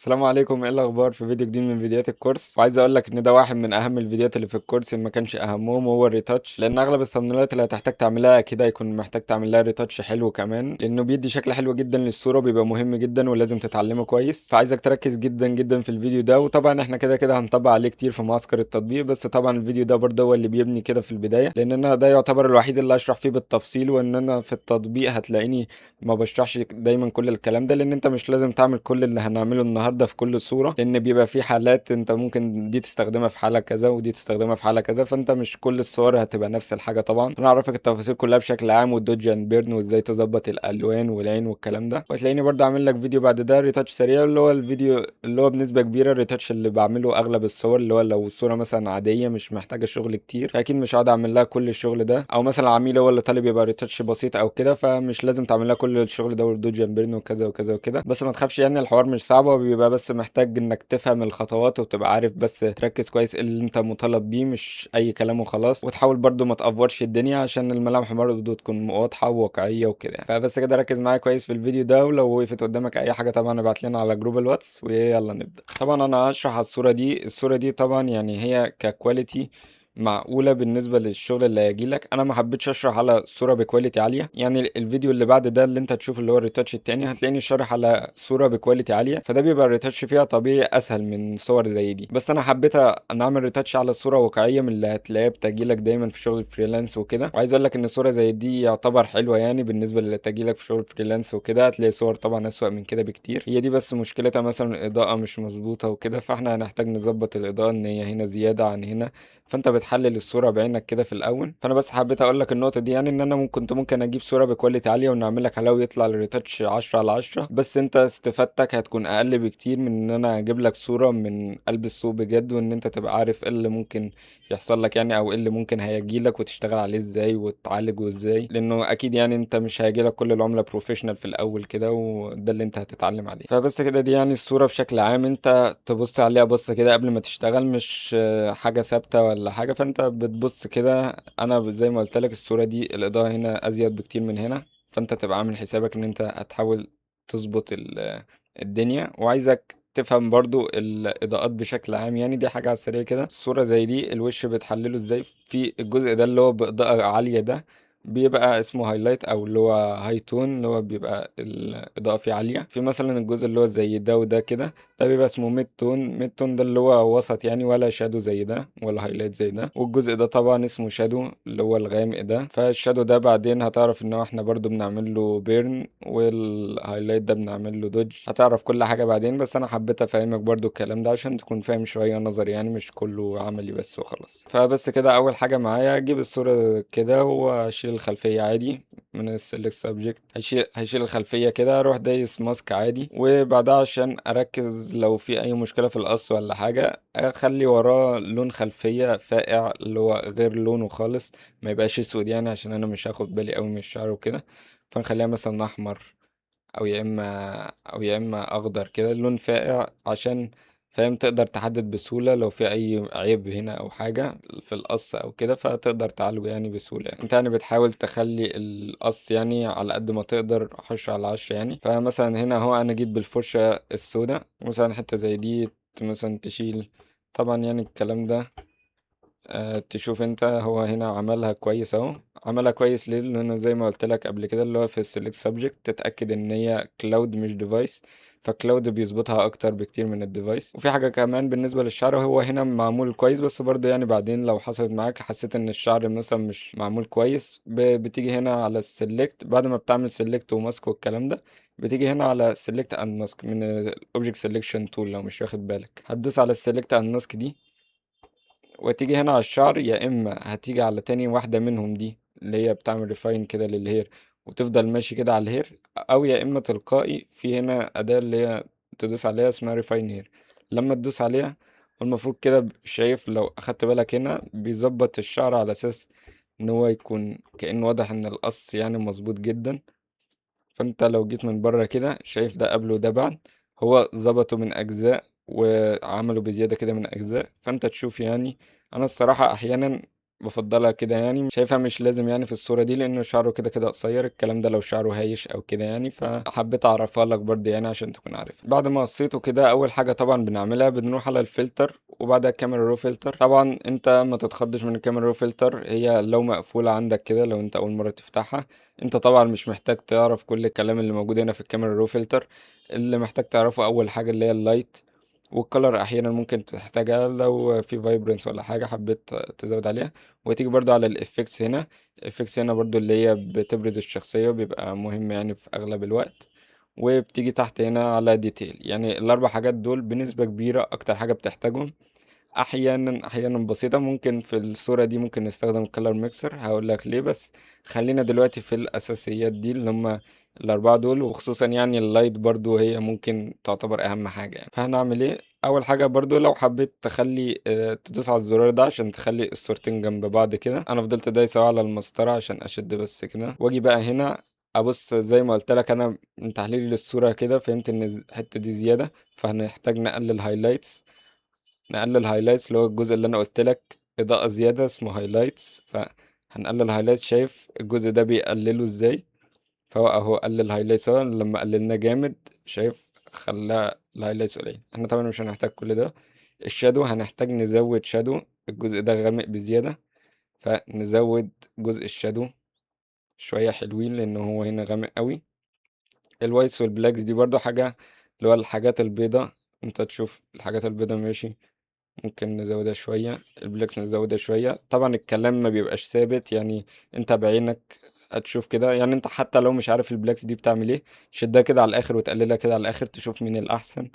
السلام عليكم، ايه الاخبار؟ في فيديو جديد من فيديوهات الكورس، وعايز اقول لك ان ده واحد من اهم الفيديوهات اللي في الكورس، ان ما كانش اهمهم هو الريتاتش، لان اغلب الثمنيلات اللي هتحتاج تعملها اكيد هيكون محتاج تعمل لها ريتاتش حلو كمان، لانه بيدي شكل حلو جدا للصوره، بيبقى مهم جدا ولازم تتعلمه كويس. فعايزك تركز جدا جدا في الفيديو ده، وطبعا احنا كده كده هنطبق عليه كتير في معسكر التطبيق، بس طبعا الفيديو ده برضه هو اللي بيبني كده في البدايه، لان انا ده يعتبر الوحيد اللي هشرح فيه بالتفصيل، وان انا في التطبيق هتلاقيني ما بشرحش دايما كل الكلام ده، لان انت مش لازم تعمل كل اللي هنعمله النهارده في كل صورة، لان بيبقى في حالات انت ممكن دي تستخدمها في حالة كذا ودي تستخدمها في حالة كذا، فانت مش كل الصور هتبقى نفس الحاجة. طبعا انا اعرفك التفاصيل كلها بشكل عام، والدوج اند بيرن، وازاي تظبط الالوان والعين والكلام ده، وهتلاقيني برضه عامل لك فيديو بعد ده ريتاتش سريع، اللي هو الفيديو اللي هو بنسبة كبيرة الريتاتش اللي بعمله اغلب الصور، اللي هو لو الصورة مثلا عادية مش محتاجة شغل كتير، فاكيد مش هقعد اعمل لها كل الشغل ده، او مثلا عميل هو اللي طالب يبقى ريتاتش بسيط او كده، فمش لازم تعمل لها كل الشغل ده والدوج اند بيرن وكذا وكذا وكده. بس ما تخافش، يعني الحوار مش صعب، هو بيبقى بس محتاج انك تفهم الخطوات وتبقى عارف، بس تركز كويس ايه اللي انت مطالب بيه، مش اي كلام وخلاص، وتحاول برضو ما تأفورش الدنيا عشان الملامح برضو تكون واضحة وواقعية وكده. فبس كده ركز معايا كويس في الفيديو ده، ولو وقفت قدامك اي حاجة طبعا ابعت لنا على جروب الواتس، ويلا نبدأ. طبعا انا هشرح على الصورة دي طبعا، يعني هي ككواليتي معقولة بالنسبة للشغل اللي هيجيلك. انا ما حبيتش اشرح على صورة بكواليتي عالية، يعني الفيديو اللي بعد ده اللي انت تشوف اللي هو الريتاتش التاني، هتلاقيني شارح على صورة بكواليتي عالية، فده بيبقى الريتاتش فيها طبيعي اسهل من صور زي دي. بس انا حبيت ان اعمل ريتاتش على صورة واقعية من اللي هتلاقيها بتجيلك دايما في شغل الفريلانس وكده. وعايز اقول لك ان صورة زي دي يعتبر حلوة، يعني بالنسبة للي تجيلك في شغل الفريلانس وكده، هتلاقي صور طبعا اسوأ من كده بكتير. هي دي بس مشكلتها مثلا الاضاءة مش مظبوطة وكده، فاحنا هنحتاج نظبط الاضاءة ان هي هنا زيادة عن هنا، فانت بتحلل الصوره بعينك كده في الاول. فانا بس حبيت اقول لك النقطه دي، يعني ان انا ممكن اجيب صوره بكواليتي عاليه ونعمل لك عليها ويطلع الريتاتش 10 على 10، بس انت استفادتك هتكون اقل بكتير من ان انا اجيب لك صوره من قلب السوق بجد، وان انت تبقى عارف ايه اللي ممكن يحصل لك، يعني او ايه اللي ممكن هيجي لك وتشتغل عليه ازاي وتعالجه ازاي، لانه اكيد يعني انت مش هيجي لك كل العملاء بروفيشنال في الاول كده، وده اللي انت هتتعلم عليه. فبس كده، دي يعني الصوره بشكل عام، انت تبص عليها بصه كده قبل ما تشتغل، مش حاجة ثابتة ولا حاجة، فانت بتبص كده. انا زي ما قلت لك الصورة دي الاضاءة هنا ازيد بكتير من هنا، فانت تبقى عامل حسابك ان انت هتحاول تظبط الدنيا. وعايزك تفهم برضو الاضاءات بشكل عام، يعني دي حاجة على السريع كده. الصورة زي دي الوش بتحلله ازاي؟ في الجزء ده اللي هو بإضاءة عالية ده بيبقى اسمه هايلايت، او اللي هو هاي تون، اللي هو بيبقى الاضاءة فيه عالية. في مثلا الجزء اللي هو زي ده وده كده، ده بيبقى اسمه ميد تون. ميد تون ده اللي هو وسط يعني، ولا شادو زي ده ولا هايلايت زي ده. والجزء ده طبعا اسمه شادو، اللي هو الغامق ده. فالشادو ده بعدين هتعرف ان هو احنا برضو بنعمل له بيرن، والهايلايت ده بنعمل له دوج. هتعرف كل حاجة بعدين، بس انا حبيت افهمك برضو الكلام ده عشان تكون فاهم شوية نظري، يعني مش كله عملي بس وخلاص. فبس كده، اول حاجة معايا اجيب الصورة كده واشيل الخلفية عادي من السلكت سبجكت. هيشيل الخلفية كده، اروح دايس ماسك عادي، وبعدها عشان اركز لو في اي مشكلة في القص ولا حاجة، اخلي وراه لون خلفية فاقع، اللي هو غير لونه خالص، ما يبقاش اسود، يعني عشان انا مش هاخد بالي قوي من الشعر وكده. فنخليها مثلا احمر، او يا اما اخضر كده، لون فاقع، عشان فاهم تقدر تحدد بسهولة لو في اي عيب هنا او حاجة في القص او كده، فتقدر تعالجه يعني بسهولة. يعني انت يعني بتحاول تخلي القص يعني على قد ما تقدر 10 على 10 يعني. فمثلا هنا اهو انا جيت بالفرشة السوداء، مثلا حتة زي دي مثلا تشيل. طبعا يعني الكلام ده تشوف انت، هو هنا عملها كويس اهو. عملها كويس ليه؟ لانه زي ما قلت لك قبل كده، اللي هو في السلكت سبجكت تتاكد ان هي كلاود مش ديفايس، فكلاود بيظبطها اكتر بكتير من الديفايس. وفي حاجه كمان بالنسبه للشعر، هو هنا معمول كويس، بس برضه يعني بعدين لو حصلت معاك حسيت ان الشعر مثلا مش معمول كويس، بتيجي هنا على السلكت بعد ما بتعمل سلكت وماسك والكلام ده، بتيجي هنا على سيلكت اند ماسك من الاوبجكت سيلكشن تول. لو مش واخد بالك هتدوس على السيلكت اند ماسك دي، وتيجي هنا على الشعر، يا اما هتيجي على تاني واحدة منهم دي اللي هي بتعمل ريفاين كده للهير، وتفضل ماشي كده على الهير، او يا اما تلقائي في هنا اداة اللي هي تدوس عليها اسمها ريفاين هير. لما تدوس عليها، والمفروض كده شايف لو اخدت بالك هنا بيظبط الشعر على اساس ان هو يكون كأنه واضح ان القص يعني مظبوط جدا. فانت لو جيت من بره كده شايف ده قبل وده بعد، هو ظبطه من اجزاء وعمله بزيادة كده من اجزاء، فانت تشوف يعني. انا الصراحة احيانا بفضلها كده يعني، شايفها مش لازم يعني في الصورة دي لأنه شعره كده كده قصير، الكلام ده لو شعره هايش أو كده يعني، فحبيت أعرفها لك برضه يعني عشان تكون عارفها. بعد ما قصيته كده أول حاجة طبعا بنعملها بنروح على الفلتر وبعدها الكاميرا رو فلتر. طبعا انت ما تتخضش من الكاميرا رو فلتر، هي لو مقفولة عندك كده لو انت أول مرة تفتحها، انت طبعا مش محتاج تعرف كل الكلام اللي موجود هنا في الكاميرا رو فلتر. اللي محتاج تعرفه أول حاجة اللي هي اللايت والكلر، احيانا ممكن تحتاجها لو في فايبرنس ولا حاجه حبيت تزود عليها. وتيجي برضو على الافكتس هنا، الافكتس هنا برضو اللي هي بتبرز الشخصيه بيبقى مهم يعني في اغلب الوقت. وبتيجي تحت هنا على ديتيل، يعني الاربع حاجات دول بنسبه كبيره اكتر حاجه بتحتاجهم. احيانا بسيطه ممكن في الصوره دي ممكن نستخدم الكلر ميكسر، هقول لك ليه، بس خلينا دلوقتي في الاساسيات دي اللي هم الاربعه دول، وخصوصا يعني اللايت برضو هي ممكن تعتبر اهم حاجه يعني. فهنعمل ايه؟ اول حاجه برضو لو حبيت تخلي تدوس على الزرار ده عشان تخلي الصورتين جنب بعض كده، انا فضلت دايسه على المسطره عشان اشد بس كده، واجي بقى هنا ابص زي ما قلت لك انا من تحليلي للصوره كده فهمت ان الحته دي زياده، فهنحتاج نقلل هايلايتس. نقلل هايلايتس اللي هو الجزء اللي انا قلت لك اضاءة زيادة اسمه هايلايتس، فهنقلل هايلايتس. شايف الجزء ده بيقلله ازاي؟ فهو اهو قلل هايلايتس اهو، لما قللناه جامد شايف خلاه الهايلايتس قليل. احنا طبعا مش هنحتاج كل ده. الشادو هنحتاج نزود شادو، الجزء ده غامق بزيادة، فنزود جزء الشادو شوية حلوين لأنه هو هنا غامق قوي. الوايتس والبلاكس دي برضو حاجة اللي هو الحاجات البيضة، انت تشوف الحاجات البيضة ماشي، ممكن نزودها شوية، البلاكس نزودها شوية. طبعا الكلام ما بيبقاش ثابت يعني، انت بعينك هتشوف كده يعني، انت حتى لو مش عارف البلاكس دي بتعمل ايه شدها كده على الاخر وتقللها كده على الاخر تشوف مين الاحسن.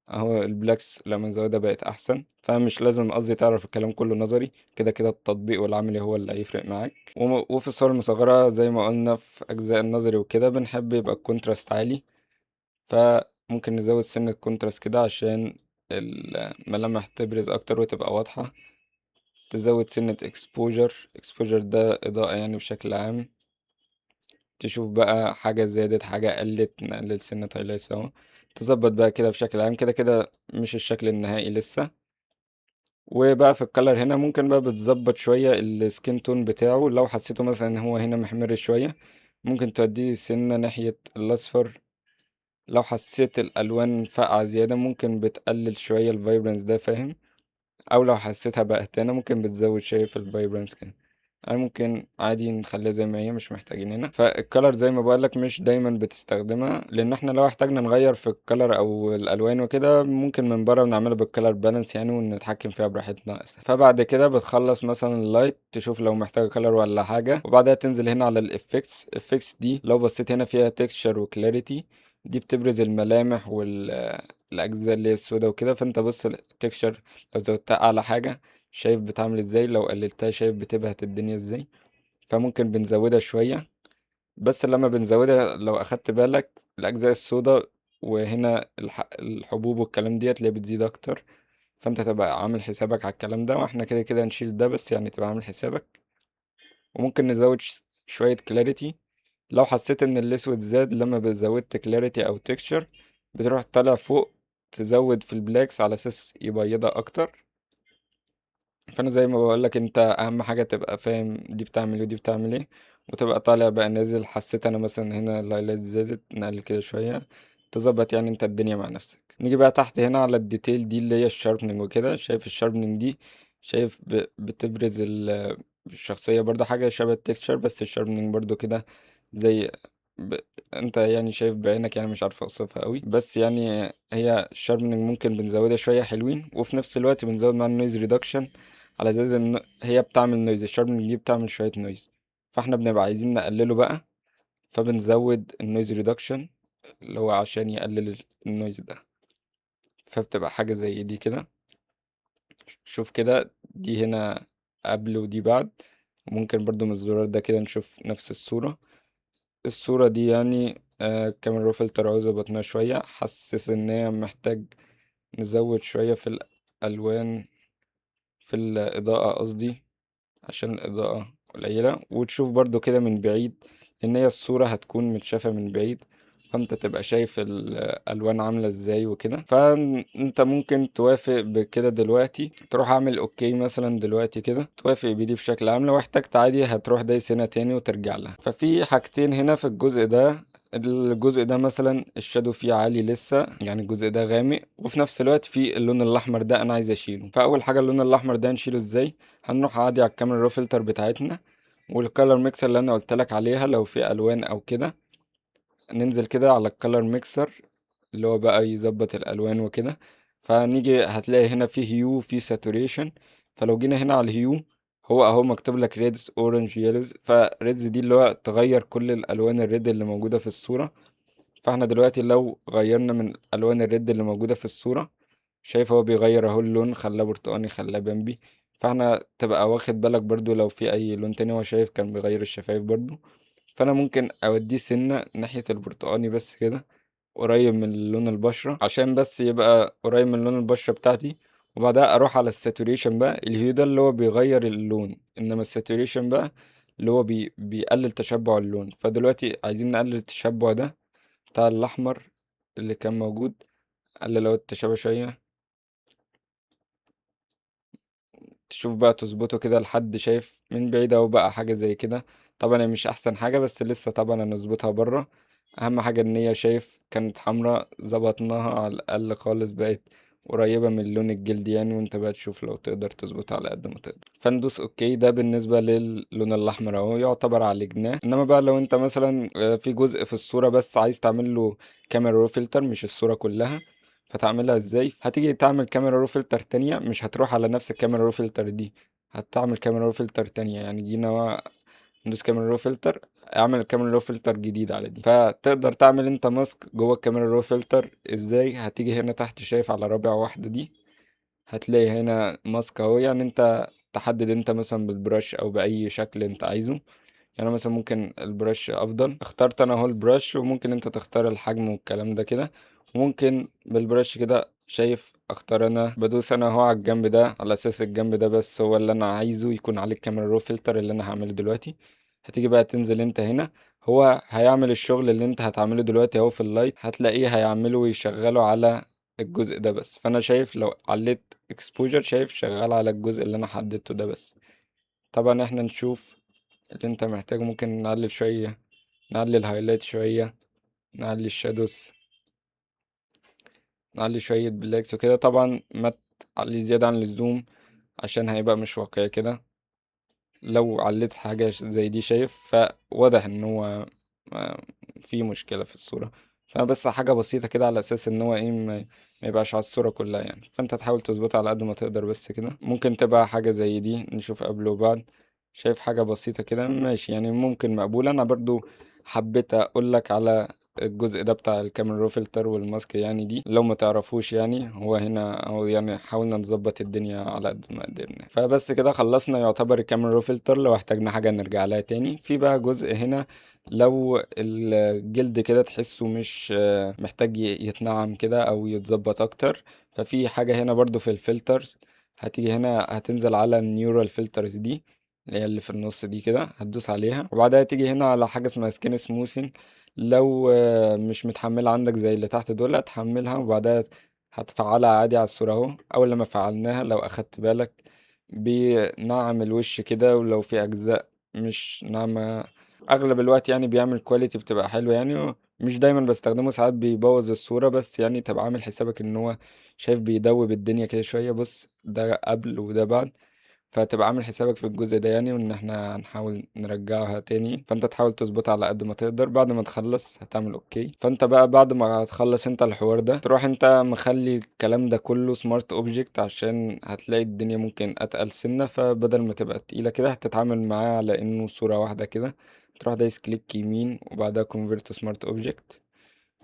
اهو البلاكس لما نزودها بقت احسن، فمش لازم قصدي تعرف الكلام كله نظري، كده كده التطبيق والعملي هو اللي هيفرق معاك. وفي الصور المصغرة زي ما قلنا في اجزاء النظري وكده بنحب يبقى الكونتراست عالي، فممكن نزود سن الكونتراست كده عشان الملامح تبرز اكتر وتبقى واضحة. تزود سنة اكسبوجر ده اضاءة يعني بشكل عام. تشوف بقى حاجة زادت حاجة قلت نقلل سنة هايلايتس اهو. تظبط بقى كده بشكل عام، كده كده مش الشكل النهائي لسه. وبقى في الكلر هنا ممكن بقى بتظبط شوية السكين تون بتاعه، لو حسيته مثلا ان هو هنا محمر شوية ممكن توديه سنة ناحية الاصفر. لو حسيت الالوان فاقعة زيادة ممكن بتقلل شوية الفايبرنس ده، فاهم؟ او لو حسيتها بقتانة ممكن بتزود شوية في الفايبرنس كده. انا ممكن عادي نخليها زي ما هي مش محتاجين هنا. فالكلر زي ما بقولك مش دايما بتستخدمها، لان احنا لو احتاجنا نغير في الكلر او الالوان وكده ممكن من بره بنعملها بالكلر بالانس يعني ونتحكم فيها براحتنا اسهل. فبعد كده بتخلص مثلا اللايت تشوف لو محتاجه كلر ولا حاجه، وبعدها تنزل هنا على الافكتس. الافكتس دي لو بصيت هنا فيها تكستشر وكلاريتي، دي بتبرز الملامح والاجزاء اللي هي السوداء وكده. فانت بص التكستشر لو زودتها اعلى حاجه شايف بتعمل ازاي، لو قللتها شايف بتبهت الدنيا ازاي. فممكن بنزودها شوية، بس لما بنزودها لو اخدت بالك الاجزاء السوداء وهنا الحبوب والكلام ديت اللي بتزيد اكتر، فانت تبقى عامل حسابك على الكلام ده، واحنا كده كده هنشيل ده بس يعني تبقى عامل حسابك. وممكن نزود شوية كلاريتي. لو حسيت ان الاسود زاد لما بزودت كلاريتي او تكشر بتروح طالع فوق تزود في البلاكس على اساس يبيضها اكتر. فانا زي ما بقولك انت اهم حاجة تبقى فاهم دي بتعمل ايه ودي بتعمل ايه، وتبقى طالع بقى نازل. حسيت انا مثلا هنا الهايلايت زادت نقلل كده شوية، تظبط يعني انت الدنيا مع نفسك. نيجي بقى تحت هنا على الديتيل دي اللي هي الشاربنينج وكده. شايف الشاربنينج دي؟ شايف بتبرز الشخصية برضو حاجة شبه التكستشر، بس الشاربنينج برضو كده زي ب... انت يعني شايف بعينك يعني مش عارف اوصفها قوي، بس يعني هي الشاربنينج ممكن بنزودها شوية حلوين، وفي نفس الوقت بنزود مع النويز ريدكشن على اساس ان هي بتعمل نويز. الشاربنج دي بتعمل شوية نويز، فاحنا بنبقى عايزين نقلله بقى، فبنزود النويز ريدكشن اللي هو عشان يقلل النويز ده. فبتبقى حاجة زي دي كده. شوف كده دي هنا قبل ودي بعد. وممكن برضو من الزرار ده كده نشوف نفس الصورة. الصورة دي يعني كاميرا رو فلتر عاوز اظبطناها شوية، حاسس ان هي محتاج نزود شوية في الألوان، في الإضاءة قصدي، عشان الإضاءة قليلة. وتشوف برضو كده من بعيد لأن هي الصورة هتكون متشافة من بعيد، فانت تبقى شايف الالوان عامله ازاي وكده. فانت ممكن توافق بكده دلوقتي، تروح اعمل اوكي مثلا دلوقتي كده، توافق بدي بشكل عام. لو احتجت عادي هتروح دايس هنا تاني وترجع لها. ففي حاجتين هنا في الجزء ده. الجزء ده مثلا الشادو فيه عالي لسه، يعني الجزء ده غامق، وفي نفس الوقت في اللون الاحمر ده انا عايز اشيله. فاول حاجه اللون الاحمر ده نشيله ازاي؟ هنروح عادي على الكاميرا رو فلتر بتاعتنا، والكالر ميكسر اللي انا قلت لك عليها لو في الوان او كده، ننزل كده على الكالر ميكسر اللي هو بقى يظبط الالوان وكده. فنيجي هتلاقي هنا في هيو في ساتوريشن. فلو جينا هنا على الهيو، هو اهو مكتوب لك ريدز اورنج يلوز. فريدز دي اللي هو تغير كل الالوان الريد اللي موجوده في الصوره. فاحنا دلوقتي لو غيرنا من الوان الريد اللي موجوده في الصوره، شايف هو بيغير اهو اللون، خلاه برتقاني خلاه بامبي. فاحنا تبقى واخد بالك برضو لو في اي لون تاني. هو شايف كان بيغير الشفايف برضو. فانا ممكن اوديه سنة ناحية البرتقاني بس كده، قريب من لون البشرة، عشان بس يبقى قريب من لون البشرة بتاعتي. وبعدها اروح على الساتوريشن بقى. الهيو ده اللي هو بيغير اللون، انما الساتوريشن بقى اللي هو بيقلل تشبع اللون. فدلوقتي عايزين نقلل التشبع ده بتاع الاحمر اللي كان موجود. قلل اهو التشابه شوية. تشوف بقى تظبطه كده لحد شايف من بعيد اهو بقى حاجة زي كده. طبعا هي مش احسن حاجة، بس لسه طبعا هنظبطها بره. اهم حاجة ان هي شايف كانت حمراء، ظبطناها على الاقل خالص، بقت قريبة من لون الجلد يعني. وانت بقى تشوف لو تقدر تظبطها على قد ما تقدر. فندوس اوكي. ده بالنسبة للون الاحمر اهو يعتبر عالجناه. انما بقى لو انت مثلا في جزء في الصورة بس عايز تعمل له كاميرا رو فلتر، مش الصورة كلها، فتعملها ازاي؟ هتيجي تعمل كاميرا رو فلتر تانية، مش هتروح على نفس الكاميرا رو فلتر دي، هتعمل كاميرا رو فلتر تانية. يعني جينا ندوس كاميرا رو فلتر، اعمل كاميرا رو فلتر جديد على دي. فتقدر تعمل انت ماسك جوه الكاميرا رو فلتر ازاي؟ هتيجي هنا تحت شايف على رابع واحدة دي، هتلاقي هنا ماسك اهو. يعني انت تحدد انت مثلا بالبرش او باي شكل انت عايزه. يعني مثلا ممكن البرش افضل، اخترت انا اهو البرش، وممكن انت تختار الحجم والكلام ده كده. وممكن بالبرش كده شايف اختار انا، بدوس انا اهو على الجنب ده على اساس الجنب ده بس هو اللي انا عايزه يكون عليه الكاميرا رو فلتر اللي انا هعمله دلوقتي. هتيجي بقى تنزل انت هنا، هو هيعمل الشغل اللي انت هتعمله دلوقتي اهو في اللايت، هتلاقيه هيعمله ويشغله على الجزء ده بس. فانا شايف لو عليت اكسبوجر شايف شغال على الجزء اللي انا حددته ده بس. طبعا احنا نشوف اللي انت محتاجه. ممكن نقلل شوية، نعلي الهايلايت شوية، نعلي الشادوز، نعلي شوية بلاكس وكده. طبعا ما تعلي زيادة عن اللزوم عشان هيبقى مش واقعي كده. لو عليت حاجة زي دي شايف فواضح ان هو آه، في مشكلة في الصورة. فبس حاجة بسيطة كده على اساس ان هو ايه ما يبقاش على الصورة كلها يعني. فانت تحاول تظبطها على قد ما تقدر بس كده. ممكن تبقى حاجة زي دي، نشوف قبل وبعد. شايف حاجة بسيطة كده ماشي يعني، ممكن مقبولة. انا برضو حبيت اقولك على الجزء ده بتاع الكاميرا رو فلتر والماسك يعني. دي لو ما تعرفوش يعني، هو هنا او يعني حاولنا نظبط الدنيا على قد ما قدرنا. فبس كده خلصنا يعتبر الكاميرا رو فلتر. لو احتاجنا حاجة نرجع لها تاني. في بقى جزء هنا لو الجلد كده تحسه مش محتاج يتنعم كده او يتظبط اكتر، ففي حاجة هنا برضو في الفلترز. هتيجي هنا هتنزل على النيورال فلترز دي اللي هي اللي في النص دي كده، هتدوس عليها. وبعدها تيجي هنا على حاجة اسمها سكين سموثين. لو مش متحملة عندك زي اللي تحت دول هتحملها، وبعدها هتفعلها عادي على الصورة اهو. اول لما فعلناها لو اخدت بالك بنعم الوش كده، ولو في اجزاء مش ناعمة اغلب الوقت يعني بيعمل كواليتي بتبقى حلوة يعني. مش دايما بستخدمه، ساعات بيبوظ الصورة، بس يعني تبقى عامل حسابك ان هو شايف بيدوب الدنيا كده شوية. بص ده قبل وده بعد، فتبقى عامل حسابك في الجزء ده يعني، وان احنا هنحاول نرجعها تاني. فانت تحاول تظبطها على قد ما تقدر. بعد ما تخلص هتعمل اوكي. فانت بقى بعد ما تخلص انت الحوار ده، تروح انت مخلي الكلام ده كله سمارت اوبجكت، عشان هتلاقي الدنيا ممكن اتقل سنة. فبدل ما تبقى تقيلة كده هتتعامل معاه على انه صورة واحدة كده. تروح دايس كليك يمين وبعدها convert to smart object،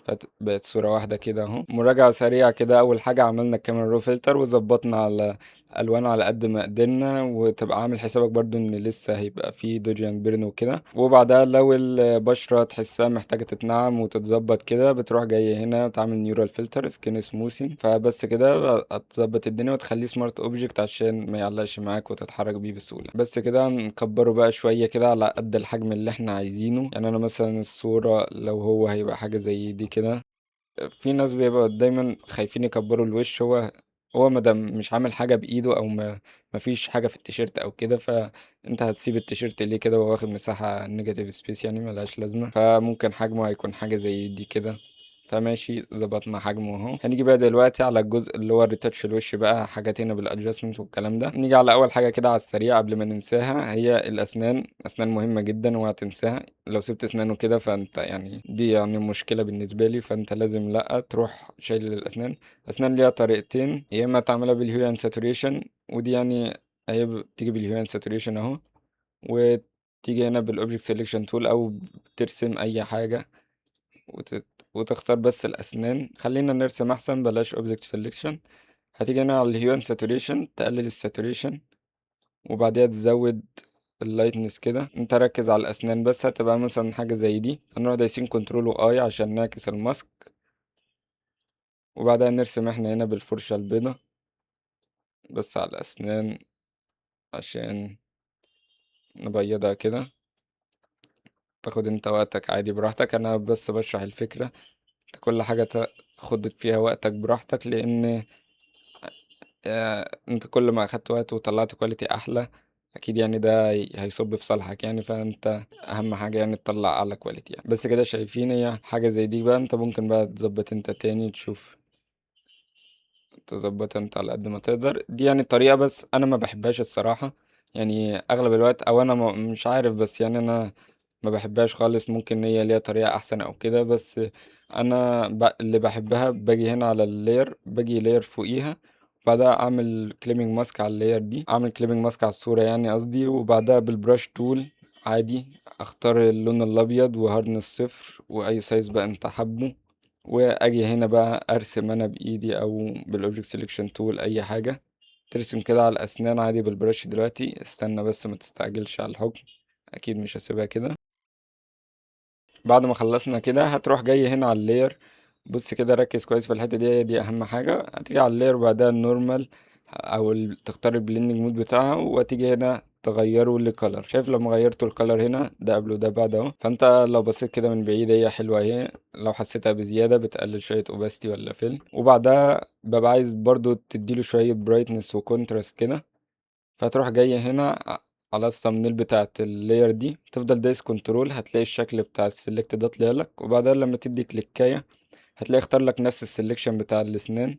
فبقت صورة واحدة كده اهو. مراجعة سريعة كده. أول حاجة عملنا الكاميرا رو فلتر وظبطنا على الوان على قد ما قدرنا، وتبقى عامل حسابك برضو ان لسه هيبقى فيه دوجيان بيرن وكده. وبعدها لو البشرة تحسها محتاجة تتنعم وتتظبط كده، بتروح جاي هنا تعمل نيورال فلتر سكين سموثين، فبس كده هتظبط الدنيا وتخليه سمارت اوبجكت عشان ما يعلقش معاك وتتحرك بيه بسهولة. بس كده نكبره بقى شوية كده على قد الحجم اللي احنا عايزينه. يعني انا مثلا الصورة لو هو هيبقى حاجة زي دي كده، في ناس بيبقى دايما خايفين يكبروا الوش. هو مادام مش عامل حاجة بإيده، أو ما فيش حاجة في التيشيرت أو كده، فأنت هتسيب التيشيرت ليه كده وهو واخد مساحة نيجاتيف سبيس، يعني ملهاش لازمة. فممكن حجمه هيكون حاجة زي دي كده. فماشي، ظبطنا حجمه اهو. هنيجي بقى دلوقتي على الجزء اللي هو الريتاتش الوش بقى، حاجات هنا بالادجستمنت والكلام ده. نيجي على اول حاجه كده على السريع قبل ما ننساها، هي الاسنان. اسنان مهمه جدا وهتنساها لو سبت اسنانه كده، فانت يعني دي يعني مشكله بالنسبه لي. فانت لازم لا تروح شايل الاسنان. اسنان ليها طريقتين، يا اما تعملها بالهيو ساتوريشن، ودي يعني هي بتيجي بالهيو ساتوريشن اهو، وتيجي هنا بالاوبجكت سيلكشن تول، او ترسم اي حاجه وتختار بس الأسنان. خلينا نرسم أحسن، بلاش Object Selection. هتيجي هنا على الهيوان ساتوريشن، تقلل الساتوريشن، وبعدها تزود اللايتنس كده. انت ركز على الأسنان بس، هتبقى مثلا حاجة زي دي. هنروح دايسين كنترول وآي عشان نعكس الماسك، وبعدها نرسم احنا هنا بالفرشة البيضة بس على الأسنان عشان نبيضها كده. تاخد انت وقتك عادي براحتك، انا بس بشرح الفكرة. انت كل حاجة تاخد فيها وقتك براحتك، لأن انت كل ما اخدت وقت وطلعت كواليتي احلى، اكيد يعني ده هيصب في صالحك يعني. فانت اهم حاجة يعني تطلع اعلى كواليتي يعني. بس كده شايفين، هي حاجة زي دي بقى انت ممكن بقى تظبط انت تاني، تشوف تظبط انت على قد ما تقدر. دي يعني الطريقة، بس انا ما بحبهاش الصراحة. يعني اغلب الوقت، او انا مش عارف، بس يعني انا ما بحبهاش خالص. ممكن هي ليها طريقة احسن او كده، بس انا اللي بحبها باجي هنا على اللاير، باجي لاير فوقيها، بعدها اعمل كليمنج ماسك على اللاير دي، اعمل كليمنج ماسك على الصورة يعني قصدي. وبعدها بالبراش تول عادي اختار اللون الابيض وهاردنس صفر واي سايز بقى انت حابه، واجي هنا بقى ارسم انا بايدي او بالاوبجكت سيلكشن تول اي حاجه. ترسم كده على الاسنان عادي بالبرش. دلوقتي استنى بس، ما تستعجلش على الحكم، اكيد مش هسيبها كده. بعد ما خلصنا كده هتروح جاي هنا على اللاير. بص كده، ركز كويس في الحته دي اهم حاجه. هتيجي على اللاير وبعدها النورمال، او تختار البليندنج مود بتاعها، وتيجي هنا تغيره لكولر. شايف لما غيرته الكولر هنا، ده قبل وده بعد اهو. فانت لو بصيت كده من بعيد هي حلوه اهي. لو حسيتها بزياده بتقلل شويه اوباستي ولا فيل. وبعدها ببقى عايز برضو تديله شويه برايتنس وكونتراست كده. فتروح جاي هنا على الثمنيل بتاعت اللاير دي، تفضل دايس كنترول، هتلاقي الشكل بتاع السلكت ده طلع لك. وبعدها لما تدي كليكاية هتلاقي اختار لك نفس السلكشن بتاع الاسنان.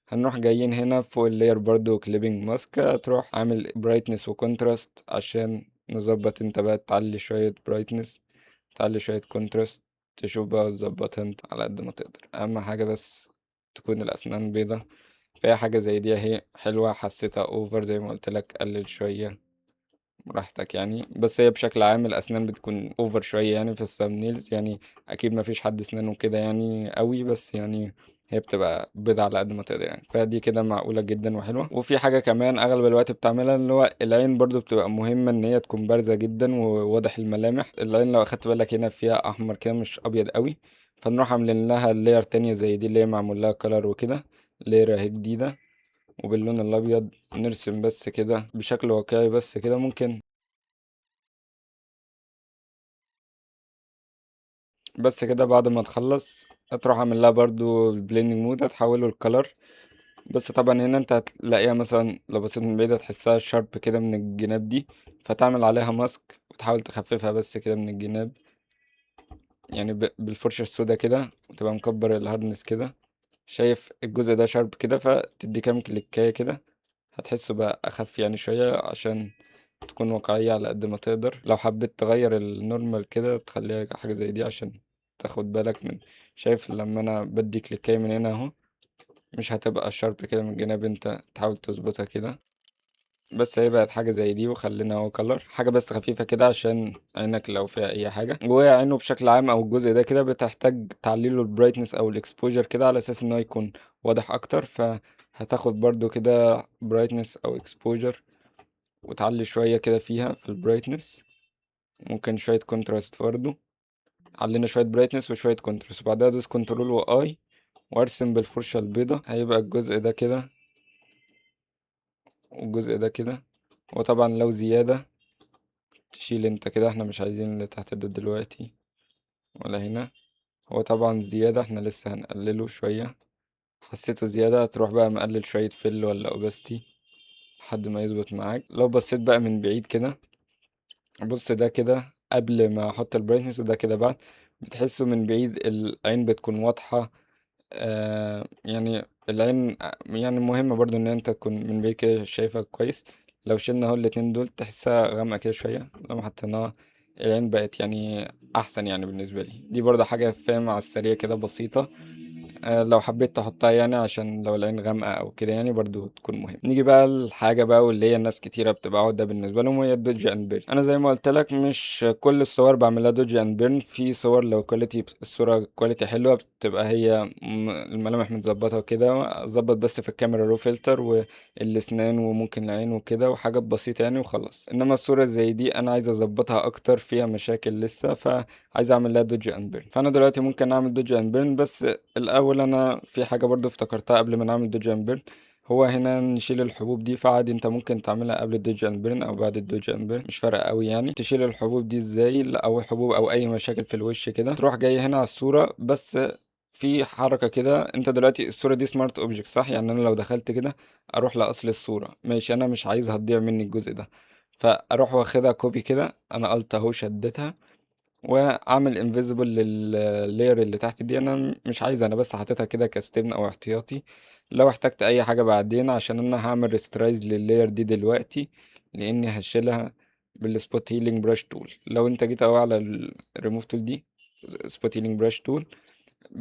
هنروح جايين هنا فوق اللاير برضو كليبنج ماسك، تروح عامل برايتنس وكونتراست عشان نظبط انت بقى، تعلي شوية برايتنس، تعلي شوية كونتراست. تشوف بقى تظبطها انت على قد ما تقدر. اهم حاجة بس تكون الاسنان بيضة. فهي حاجة زي دي اهي حلوة. حسيتها اوفر زي ما قلت لك، قلل شوية براحتك يعني. بس هي بشكل عام الاسنان بتكون اوفر شويه يعني في الثامبنيلز يعني. اكيد ما فيش حد اسنانه كده يعني قوي، بس يعني هي بتبقى بيضة على قد ما تقدر يعني. فدي كده معقولة جدا وحلوة. وفي حاجة كمان أغلب الوقت بتعملها، اللي هو العين برضو بتبقى مهمة إن هي تكون بارزة جدا وواضح الملامح. العين لو أخدت بالك هنا فيها أحمر كده مش أبيض قوي، فنروح عاملين لها لاير تانية زي دي اللي هي معمول لها كلر وكده. لاير اهي جديدة وباللون الأبيض، نرسم بس كده بشكل واقعي بس كده. ممكن بس كده بعد ما تخلص هتروح اعمل لها برضو البليندنج مود، هتحوله الكلر. بس طبعا هنا انت هتلاقيها مثلا لو بصيت من بعيد هتحسها شارب كده من الجناب دي، فتعمل عليها ماسك وتحاول تخففها بس كده من الجناب، يعني بالفرشة السودا كده، وتبقى مكبر الهاردنس كده. شايف الجزء ده شارب كده، فتدي كام كليكاية كده هتحسه بقى اخف يعني شوية، عشان تكون واقعية على قد ما تقدر. لو حبيت تغير النورمال كده تخليها حاجة زي دي عشان تاخد بالك من، شايف لما انا بدي كليكاية من هنا اهو، مش هتبقى شارب كده من الجناب، انت تحاول تظبطها كده. بس هي بقت حاجة زي دي، وخلينا هو كلر حاجة بس خفيفة كده عشان عينك لو فيها اي حاجة. وعينه بشكل عام او الجزء ده كده بتحتاج تعليله البرايتنس او الاكسبوجر كده على اساس ان هو يكون واضح اكتر. فهتاخد برضو كده برايتنس او اكسبوجر وتعلي شوية كده فيها في البرايتنس، ممكن شوية كونتراست برضو. علينا شوية برايتنس وشوية كونتراست، وبعدها ادوس كنترول واي وارسم بالفرشة البيضة. هيبقى الجزء ده كده والجزء ده كده. وطبعا لو زيادة تشيل انت كده، احنا مش عايزين اللي تحت ده دلوقتي ولا هنا. هو طبعا زيادة، احنا لسه هنقلله شوية. حسيته زيادة هتروح بقى مقلل شوية فل ولا اوباستي لحد ما يظبط معاك. لو بصيت بقى من بعيد كده، بص ده كده قبل ما احط البرايتنس وده كده بعد، بتحسه من بعيد العين بتكون واضحة. يعني العين يعني مهمة برضو ان انت تكون من بعيد كده شايفها كويس. لو شلنا اهو الاتنين دول تحسها غامقة كده شوية، لما حطيناها العين بقت يعني احسن يعني بالنسبة لي. دي برضو حاجة فاهم على السريع كده بسيطة. لو حبيت تحطها يعني عشان لو العين غامقة او كده يعني برضو تكون مهم. نيجي بقى الحاجة بقى واللي هي الناس كتيرة بتبقى عقدة بالنسبة لهم، وهي الدوج اند بيرن. انا زي ما قلت لك مش كل الصور بعملها دوج اند بيرن. في صور لو كواليتي الصورة كواليتي حلوة بتبقى هي الملامح متظبطة وكده، اظبط بس في الكاميرا رو فلتر والاسنان وممكن العين وكده وحاجات بسيطة يعني وخلاص. انما الصورة زي دي انا عايز اظبطها اكتر، فيها مشاكل لسه، فعايز اعمل لها دوج اند بيرن. فانا دلوقتي ممكن اعمل دوج اند بيرن، بس الاول انا في حاجه برضو افتكرتها قبل ما نعمل دوج اند بيرن. هو هنا نشيل الحبوب دي، فعادي انت ممكن تعملها قبل الدوج اند بيرن او بعد الدوج اند بيرن، مش فارقه قوي يعني. تشيل الحبوب دي ازاي؟ او حبوب او اي مشاكل في الوش كده، تروح جاي هنا على الصوره بس. في حركة كده، انت دلوقتي الصورة دي سمارت اوبجكت صح؟ يعني انا لو دخلت كده اروح لاصل الصورة ماشي، انا مش عايزها تضيع مني الجزء ده، فاروح واخدها كوبي كده. انا قلت اهو شدتها واعمل انفيزبل لللاير اللي تحت دي. انا مش عايز، انا بس حاططها كده كستبن او احتياطي لو احتجت اي حاجة بعدين، عشان انا هعمل ريسترايز لللاير دي دلوقتي لاني هشيلها بالسبوت هيلينج براش تول. لو انت جيت اوي على الريموف تول دي، سبوت هيلينج براش تول،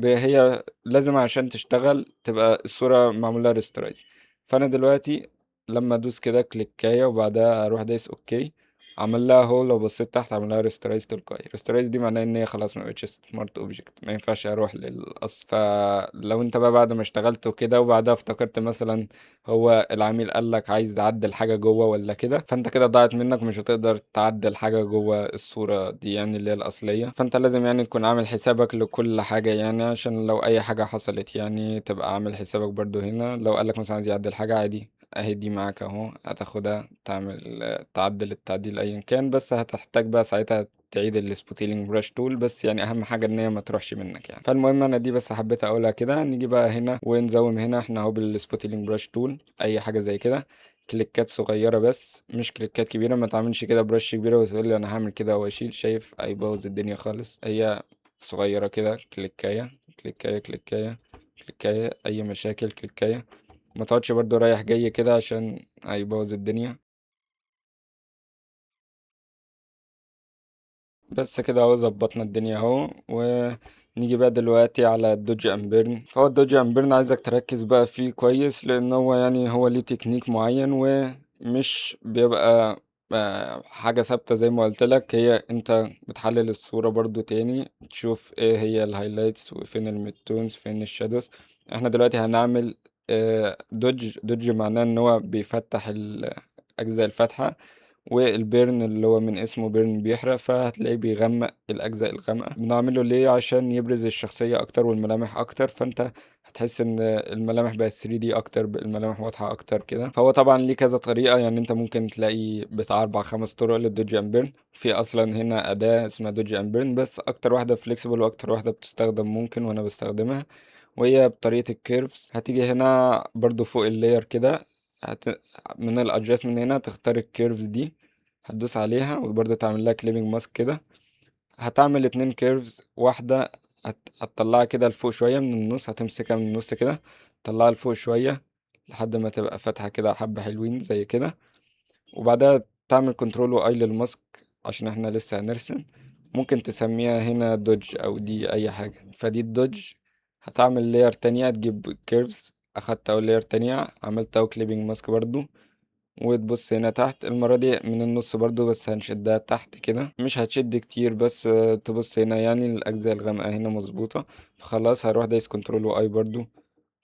هي لازم عشان تشتغل تبقى الصورة معمولها ريسترايز. فانا دلوقتي لما ادوس كده كليكاية وبعدها اروح دايس اوكي، عمل لها هو. لو بصيت تحت عمل لها ريسترايز تلقائي. ريسترايز دي معناه ان هي خلاص ما بقتش سمارت اوبجكت، ما ينفعش اروح للاصل. فلو انت بقى بعد ما اشتغلت وكده وبعدها افتكرت مثلا هو العميل قال لك عايز تعدل حاجه جوه ولا كده، فانت كده ضاعت منك، مش هتقدر تعدل حاجه جوه الصوره دي يعني اللي هي الاصليه. فانت لازم يعني تكون عامل حسابك لكل حاجه يعني، عشان لو اي حاجه حصلت يعني تبقى عامل حسابك برضو هنا. لو قال لك مثلا عايز يعدل حاجه عادي اهي دي معاك اهو، هتاخدها تعمل تعدل التعديل ايا كان. بس هتحتاج بقى ساعتها تعيد السبوتيلينج براش تول، بس يعني اهم حاجه ان هي ما تروحش منك يعني. فالمهم انا دي بس حبيت اقولها كده. نيجي بقى هنا ونزوم هنا احنا اهو بالسبوتيلينج براش تول اي حاجه زي كده، كليكات صغيره بس مش كليكات كبيره. ما تعملش كده برش كبيره وتقول لي انا هعمل كده واشيل، شايف هيبوظ الدنيا خالص. هي صغيره كده، كليكايه كليكايه كليكايه كليكايه، اي مشاكل كليكايه. ما تقعدش برضو رايح جاي كده عشان هيبوظ الدنيا. بس كده اهو ظبطنا الدنيا اهو. ونيجي بقى دلوقتي على الدوج امبيرن. فهو الدوج امبيرن عايزك تركز بقى فيه كويس، لان هو يعني هو ليه تكنيك معين ومش بيبقى حاجة ثابتة زي ما قلت لك. هي انت بتحلل الصورة برضو تاني، تشوف ايه هي الهايلايتس وفين الميدتونز فين الشادوز. احنا دلوقتي هنعمل دوج معناه ان هو بيفتح اجزاء الفتحة، والبيرن اللي هو من اسمه بيرن بيحرق، فهتلاقيه بيغمق الأجزاء الغامقة. بنعمله ليه؟ عشان يبرز الشخصية أكتر والملامح أكتر، فأنت هتحس إن الملامح بقت 3D أكتر، الملامح واضحة أكتر كده. فهو طبعا ليه كذا طريقة يعني، أنت ممكن تلاقي بتاع 4 5 طرق للدوج أند بيرن. في أصلا هنا أداة اسمها دوج أند بيرن، بس أكتر واحدة فليكسيبل وأكتر واحدة بتستخدم ممكن وأنا بستخدمها، وهي بطريقة الكيرفز. هتيجي هنا برضو فوق اللاير كده، هت... من الادجستمنت هنا تختار الكيرفز دي، هتدوس عليها وبرضه تعمل لها كليبنج ماسك كده. هتعمل 2 كيرفز، واحدة هتطلعها كده لفوق شوية من النص، هتمسكها من النص كده تطلعها لفوق شوية لحد ما تبقى فاتحة كده حبة حلوين زي كده. وبعدها تعمل كنترول واي للماسك عشان احنا لسه هنرسم. ممكن تسميها هنا دوج او دي اي حاجة. فدي الدوج. هتعمل لاير تانية، تجيب كيرفز، اخدت اول لاير تانية عملت او كليبنج ماسك برضو، وتبص هنا تحت، المرة دي من النص برضو بس هنشدها تحت كده، مش هتشد كتير بس تبص هنا يعني الأجزاء الغامقة هنا مظبوطة. فخلاص هروح دايس كنترول واي برضو،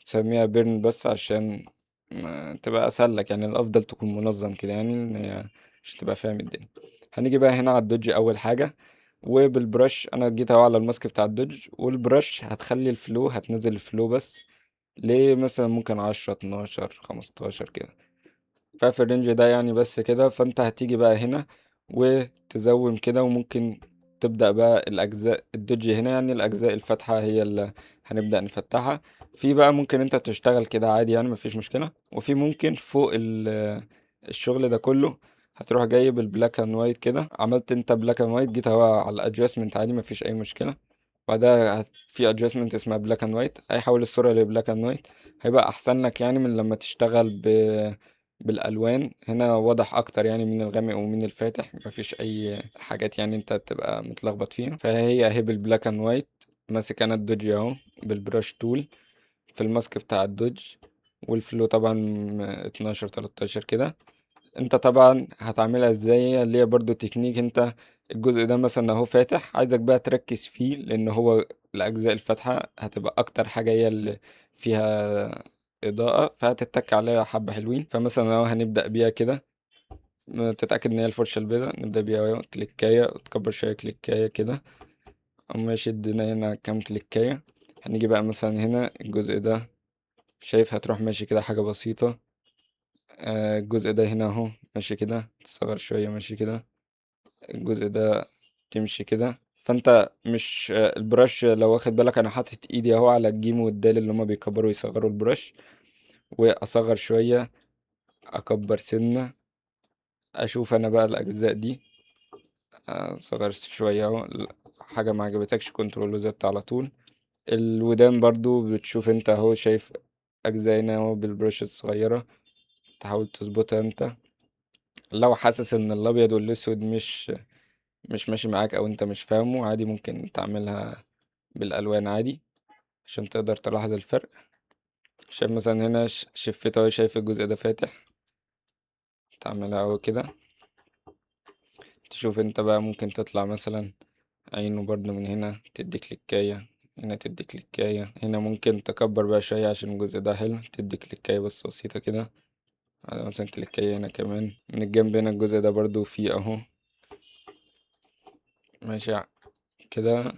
تسميها بيرن بس عشان ما تبقى أسهل لك، يعني الأفضل تكون منظم كده يعني إن هي عشان تبقى فاهم الدنيا. هنيجي بقى هنا على الدوج أول حاجة، وبالبرش أنا جيت أهو على الماسك بتاع الدوج، والبرش هتخلي الفلو، هتنزل الفلو بس ليه مثلا ممكن 10 12 15 كده، ففي الرينج ده يعني بس كده. فانت هتيجي بقى هنا وتزوم كده، وممكن تبدأ بقى الأجزاء الدوج هنا، يعني الأجزاء الفاتحة هي اللي هنبدأ نفتحها. في بقى ممكن انت تشتغل كده عادي يعني مفيش مشكلة، وفي ممكن فوق الشغل ده كله هتروح جايب البلاك اند وايت كده، عملت انت بلاك اند وايت، جيت اهو على الادجستمنت عادي مفيش اي مشكلة. بعدها في ادجستمنت اسمها بلاك اند وايت، هيحول الصورة لبلاك اند وايت، هيبقى احسن لك يعني من لما تشتغل بالالوان. هنا واضح اكتر يعني من الغامق ومن الفاتح، مفيش اي حاجات يعني انت تبقى متلخبط فيها. فهي اهي بالبلاك اند وايت، ماسك انا الدوج اهو بالبراش تول في الماسك بتاع الدوج، والفلو طبعا 12 13 كده. انت طبعا هتعملها ازاي، اللي هي برضو تكنيك، انت الجزء ده مثلا اهو فاتح، عايزك بقى تركز فيه لان هو الاجزاء الفاتحة هتبقى اكتر حاجة هي اللي فيها اضاءة، فهتتك عليها حبة حلوين. فمثلا اهو هنبدأ بيها كده، تتأكد ان هي الفرشة البيضاء، نبدأ بيها اهو كليكاية وتكبر شوية كليكاية كده، اما يشدنا هنا كام كليكاية. هنيجي بقى مثلا هنا الجزء ده، شايف هتروح ماشي كده حاجة بسيطة. الجزء ده هنا اهو ماشي كده، تصغر شوية ماشي كده، الجزء ده تمشي كده. فانت مش البرش لو واخد بالك انا حاطط ايدي اهو على الجيم والدال اللي هما بيكبروا يصغروا البرش، واصغر شوية اكبر سنة، اشوف انا بقى الاجزاء دي اصغر شوية اهو، حاجة ما عجبتكش كنترول وزدت على طول. الودان برضو بتشوف انت اهو، شايف اجزاء هنا اهو بالبرش الصغيرة، تحاول تظبطها انت. لو حاسس ان الابيض والاسود مش ماشي معاك او انت مش فاهمه عادي، ممكن تعملها بالالوان عادي عشان تقدر تلاحظ الفرق. شايف مثلا هنا شفته اهو، شايف الجزء ده فاتح، تعملها اهو كده. تشوف انت بقى ممكن تطلع مثلا عينه برضو من هنا، تدي كليكاية هنا، تدي كليكاية هنا، ممكن تكبر بقى شوية عشان الجزء ده حلو، تدي كليكاية بس بسيطة كده، على مثلا كليكاية هنا كمان من الجنب. هنا الجزء ده برضو فيه اهو ماشي كده.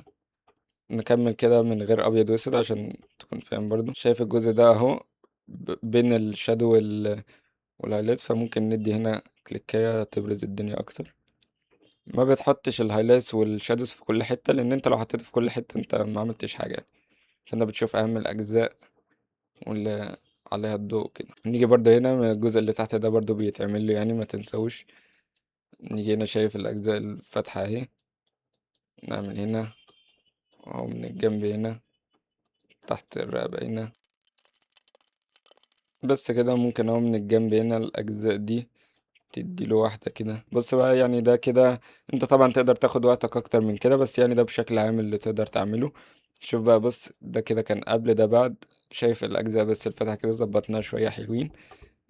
نكمل كده من غير ابيض واسود عشان تكون فاهم برضو. شايف الجزء ده اهو بين الشادو والهايلايت، فممكن ندي هنا كليكاية تبرز الدنيا اكتر. ما بتحطش الهايلايتس والشادوز في كل حتة، لان انت لو حطيته في كل حتة انت ما عملتش حاجة، فانت بتشوف اهم الاجزاء واللي عليها الضوء كده. نيجي برضو هنا من الجزء اللي تحت ده برضو بيتعمل له يعني ما تنسوش. نيجي هنا شايف الاجزاء الفاتحة اهي، نعمل هنا اهو من الجنب هنا تحت الرقبة هنا بس كده. ممكن اهو من الجنب هنا الاجزاء دي تديله واحدة كده. بص بقى يعني ده كده، انت طبعا تقدر تاخد وقتك اكتر من كده، بس يعني ده بشكل عام اللي تقدر تعمله. شوف بقى، بص ده كده كان قبل ده بعد. شايف الاجزاء بس الفتحة كده ظبطناها شوية حلوين.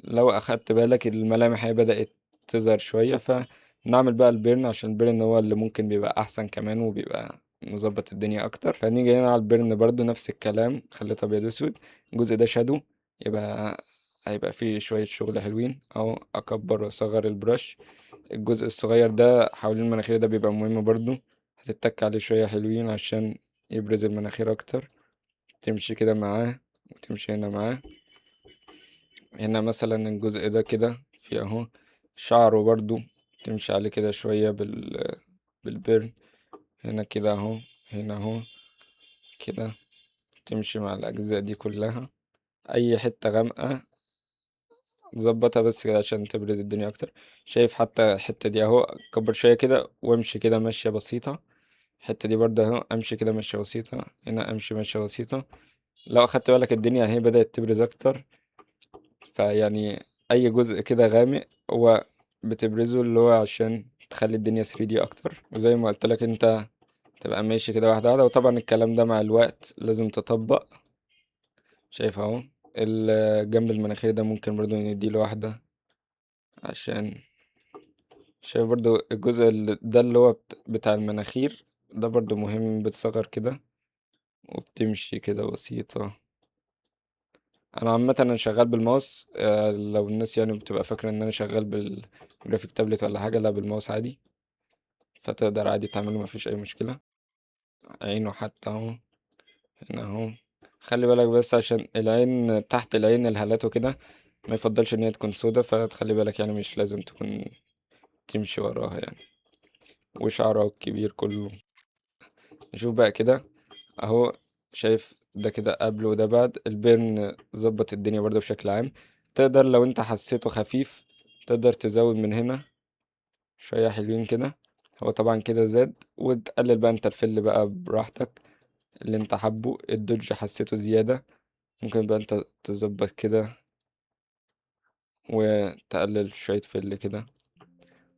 لو اخدت بالك الملامح هي بدأت تظهر شوية، فنعمل بقى البيرن عشان البيرن هو اللي ممكن بيبقى احسن كمان وبيبقى مظبط الدنيا اكتر. فنيجي هنا على البيرن برضو نفس الكلام، خليته ابيض واسود. الجزء ده شادو، يبقى هيبقى فيه شوية شغل حلوين، او اكبر واصغر البرش. الجزء الصغير ده حوالين المناخير ده بيبقى مهم برضو، هتتك عليه شوية حلوين عشان يبرز المناخير اكتر. تمشي كده معاه وتمشي هنا معاه. هنا مثلا الجزء ده كده في اهو شعره برضو، تمشي عليه كده شوية بالبرن. هنا كده اهو، هنا اهو كده، تمشي مع الأجزاء دي كلها. أي حتة غامقة ظبطها بس كده عشان تبرز الدنيا أكتر. شايف حتى الحتة دي اهو، كبر شوية كده وامشي كده ماشية بسيطة. الحتة دي برضه اهو امشي كده ماشية بسيطة، هنا امشي ماشية بسيطة. لو أخدت بالك الدنيا اهي بدأت تبرز أكتر. فيعني اي جزء كده غامق هو بتبرزه، اللي هو عشان تخلي الدنيا 3D اكتر. وزي ما قلت لك انت تبقى ماشي كده واحده واحده، وطبعا الكلام ده مع الوقت لازم تطبق. شايف اهو جنب المناخير ده ممكن برضو نديله واحده عشان شايف برضو الجزء ده اللي هو بتاع المناخير ده برضو مهم، بتصغر كده وبتمشي كده بسيطة. انا عامة انا شغال بالماوس، لو الناس يعني بتبقى فاكرة ان انا شغال بالجرافيك تابلت ولا حاجة، لا بالماوس عادي، فتقدر عادي تعمله مفيش اي مشكلة. عينه حتى اهو، هنا اهو. خلي بالك بس عشان العين تحت العين الهالات وكده ما يفضلش ان هي تكون سودا، فتخلي بالك يعني مش لازم تكون تمشي وراها يعني. وشعرها الكبير كله. نشوف بقى كده اهو. شايف ده كده قبل وده بعد البيرن، ظبط الدنيا برضه بشكل عام. تقدر لو انت حسيته خفيف تقدر تزود من هنا شوية حلوين كده. هو طبعا كده زاد، وتقلل بقى انت الفل بقى براحتك اللي انت حبه. الدوج حسيته زيادة، ممكن بقى انت تظبط كده وتقلل شوية فل كده.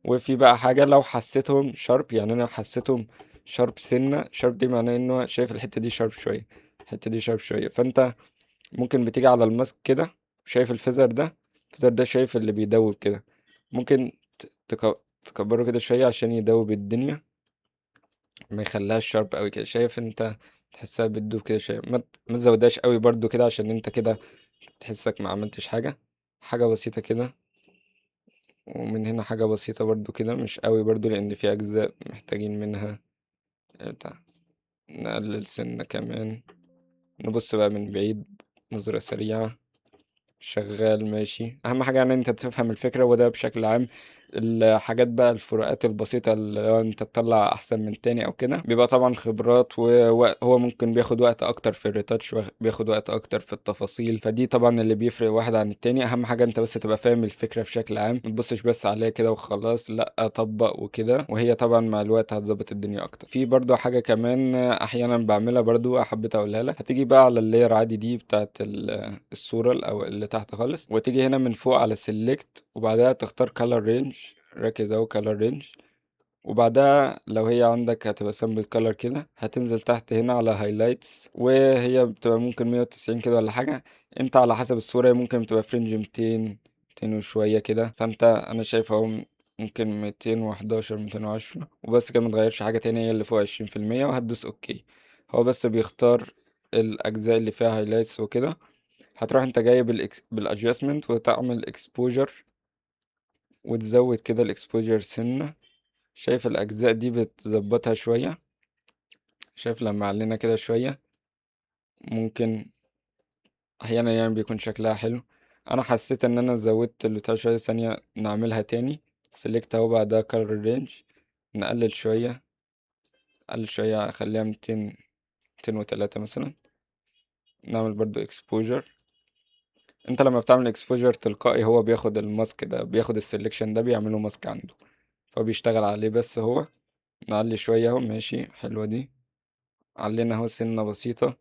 وفي بقى حاجة لو حسيتهم شارب، يعني انا حسيتهم شارب سنة، شارب دي معناه انه شايف الحتة دي شارب شوية، الحتة دي شارب شوية. فانت ممكن بتيجي على الماسك كده، شايف الفيزر ده، الفيزر ده شايف اللي بيدوب كده، ممكن تكبره كده شوية عشان يدوب الدنيا، ما يخليهاش شارب قوي كده. شايف انت تحسها بتدوب كده شوية، ما تزودهاش قوي برضو كده عشان انت كده تحسك ما عملتش حاجة. حاجة بسيطة كده. ومن هنا حاجة بسيطة برضو كده، مش قوي برضو لأن في أجزاء محتاجين منها بتاع. نقلل سنة كمان. نبص بقى من بعيد، نظرة سريعة. شغال ماشي. اهم حاجة يعني انت تفهم الفكرة، وده بشكل عام. الحاجات بقى الفروقات البسيطة اللي هو انت تطلع احسن من تاني او كده بيبقى طبعا خبرات، وهو ممكن بياخد وقت اكتر في الريتاتش، بياخد وقت اكتر في التفاصيل، فدي طبعا اللي بيفرق واحد عن التاني. اهم حاجة انت بس تبقى فاهم الفكرة بشكل عام، متبصش بس عليها كده وخلاص، لا طبق وكده، وهي طبعا مع الوقت هتظبط الدنيا اكتر. في برضو حاجة كمان احيانا بعملها برضو حبيت اقولها لك. هتيجي بقى على اللاير عادي دي بتاعت الصورة او اللي تحت خالص، وتيجي هنا من فوق على select، وبعدها تختار color range. ركز اهو color range. وبعدها لو هي عندك هتبقى sample color كده، هتنزل تحت هنا على highlights، وهي بتبقى ممكن 190 كده ولا حاجة. انت على حسب الصورة ممكن بتبقى فرنج 200، 200 وشوية كده. فانت انا شايف اهو ممكن 211، 210 وبس كده، متغيرش حاجة تانية، هي اللي فوق 20%، وهتدوس اوكي. هو بس بيختار الأجزاء اللي فيها highlights وكده. هتروح انت جاي بالادجستمنت وتعمل اكسبوجر، وتزود كده الاكسبوجر سنة. شايف الاجزاء دي بتظبطها شوية. شايف لما علينا كده شوية ممكن احيانا يعني بيكون شكلها حلو. انا حسيت ان انا زودت البتاع شوية، ثانية نعملها تاني. سيلكت اهو، بعدها كارل رينج، نقلل شوية، نقلل شوية خليها 200، 203 مثلا. نعمل برضو اكسبوجر. انت لما بتعمل اكسبوجر تلقائي هو بياخد الماسك ده، بياخد السلكشن ده بيعمله ماسك عنده، فبيشتغل عليه بس هو. نعلي شوية اهو، ماشي حلوة دي. علينا اهو سنة بسيطة.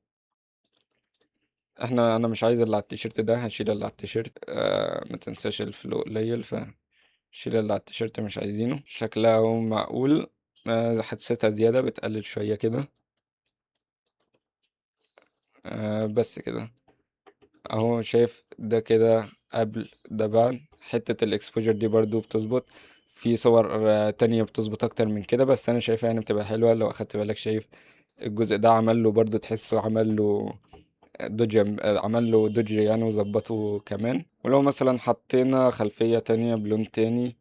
انا مش عايز اللي على التيشيرت ده، هشيل اللي على التيشيرت. ما تنساش الفلو قليل، فشيل اللي على التيشيرت مش عايزينه. شكلها اهو معقول. حسيتها زيادة، بتقلل شوية كده. بس كده اهو. شايف ده كده قبل ده بعد. حتة الاكسبوجر دي برضو بتظبط. في صور تانية بتظبط اكتر من كده، بس انا شايفها يعني بتبقى حلوة لو اخدت بالك. شايف الجزء ده عمل له برضو، تحسه عمل له دوج، عمل له دوج يعني، وظبطه كمان. ولو مثلا حطينا خلفية تانية بلون تاني،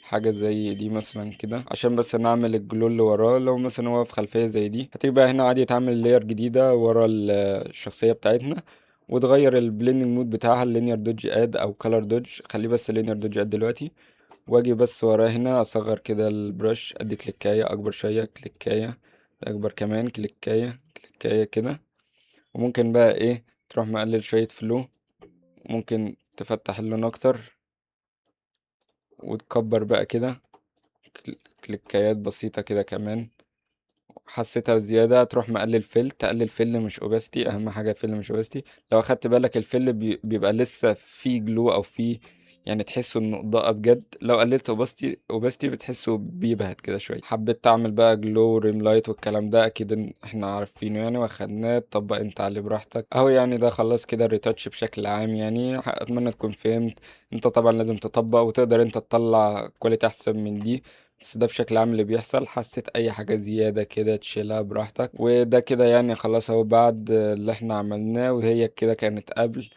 حاجة زي دي مثلا كده، عشان بس نعمل الجلو اللي وراه. لو مثلا هو في خلفية زي دي، هتيجي بقى هنا عادي تعمل لاير جديدة ورا الشخصية بتاعتنا، وتغير البليندنج مود بتاعها اللينير دوج اد او كولر دوج. خليه بس اللينير دوج اد دلوقتي. واجي بس وراه هنا اصغر كده البرش، ادي كليكاية اكبر شوية، كليكاية اكبر كمان، كليكاية كليكاية كده. وممكن بقى ايه تروح مقلل شوية فلو، ممكن تفتح اللون اكتر وتكبر بقى كده. كليكايات بسيطة كده كمان. حسيتها زيادة تروح مقلل فل، تقلل فل مش اوباستي، اهم حاجة فل مش اوباستي. لو اخدت بالك الفل بيبقى لسه فيه جلو او فيه يعني تحسه انه اضاءة بجد. لو قللت اوباستي بتحسه بيبهت كده شوية. حبيت تعمل بقى جلو ريم لايت والكلام ده اكيد احنا عارفينه يعني واخدناه. طبق انت عليه براحتك اهو. يعني ده خلاص كده الريتاتش بشكل عام. يعني اتمنى تكون فهمت. انت طبعا لازم تطبق وتقدر انت تطلع كواليتي احسن من دي، بس ده بشكل عام اللي بيحصل. حسيت اي حاجة زيادة كده تشيلها براحتك. وده كده يعني خلاص اهو بعد اللي احنا عملناه، وهي كده كانت قبل.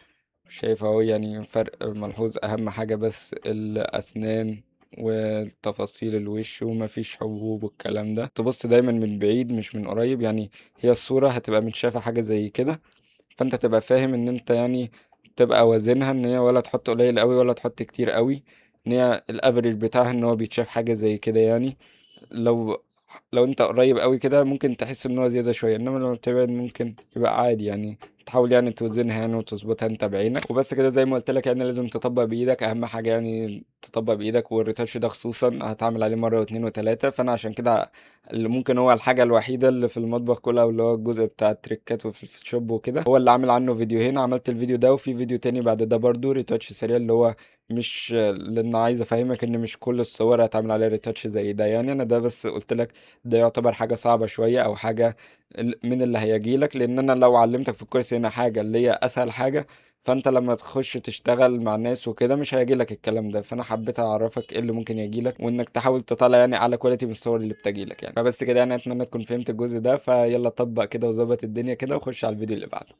شايف اهو يعني فرق ملحوظ. اهم حاجة بس الاسنان والتفاصيل الوش، ومفيش حبوب والكلام ده. تبص دايما من بعيد مش من قريب. يعني هي الصورة هتبقى متشافة حاجة زي كده، فانت تبقى فاهم ان انت يعني تبقى وازنها، ان هي ولا تحط قليل قوي ولا تحط كتير قوي، ان هي الافريج بتاعها ان هو بيتشاف حاجة زي كده يعني. لو لو انت قريب قوي كده ممكن تحس ان هو زيادة شوية، انما لما بتبعد ممكن يبقى عادي يعني. تحاول يعني توزنها يعني وتظبطها انت بعينك وبس كده. زي ما قلت لك يعني لازم تطبق بايدك، اهم حاجة يعني تطبق بايدك. والريتاتش ده خصوصا هتعمل عليه مرة واتنين وتلاتة، فانا عشان كده اللي ممكن هو الحاجة الوحيدة اللي في المطبخ كلها، واللي هو الجزء بتاع التريكات وفي الفوتوشوب وكده، هو اللي عامل عنه فيديوهين. عملت الفيديو ده وفي فيديو تاني بعد ده برضو ريتاتش سريع، اللي هو مش لان عايز افهمك ان مش كل الصور هتعمل عليها ريتاتش زي ده. يعني انا ده بس قلت لك ده يعتبر حاجة صعبة شوية او حاجة من اللي هيجيلك، لان انا لو علمتك في الكورس هنا حاجة اللي هي اسهل حاجة، فانت لما تخش تشتغل مع الناس وكده مش هيجيلك الكلام ده. فانا حبيت اعرفك ايه اللي ممكن يجيلك، وانك تحاول تطلع يعني اعلى كواليتي من الصور اللي بتجيلك يعني. فبس كده يعني اتمنى تكون فهمت الجزء ده. فيلا طبق كده وظبط الدنيا كده وخش على الفيديو اللي بعده.